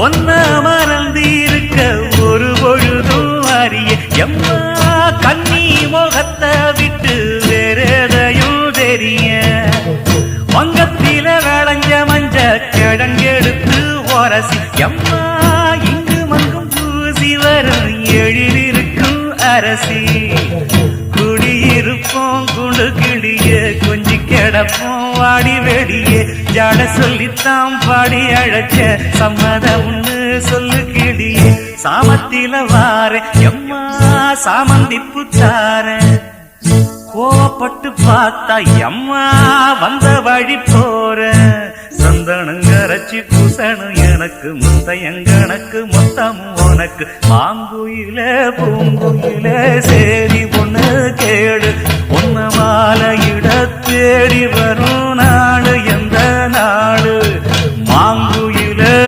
ஒன்ன மறந்து இருக்க ஒரு பொழுதும் அறிய எம்மா கண்ணி முகத்தை விட்டு வேறெதையும் தெரிய வங்கத்தில விளைஞ்ச மஞ்ச கிழங்கெடுத்து ஒரசி எம்மா இங்கு மங்கும் பூசி வரும் எழிலிருக்கும் அரசி குடியிருப்போம் குண்டு கிளிய கொஞ்சி கிடப்போம் வாடி வெடியே ஜாட சொல்லித்தான் பாடி அழைச்ச சம்மதம்னு சொல்லு கிளியே சாமத்தில வார எம்மா சாமந்தி புத்தார கோவப்பட்டு பார்த்தா எம்மா வந்த வழி போற சந்தனங்கரைச்சி பூசணும் எனக்கு முத்தையங்கணக்கு மொத்தமும் உனக்கு மாங்குயில பூங்குயில சேரி பொண்ணு கேடு பொண்ணு மாலையிட தேடி வரும் நாடு எந்த நாடு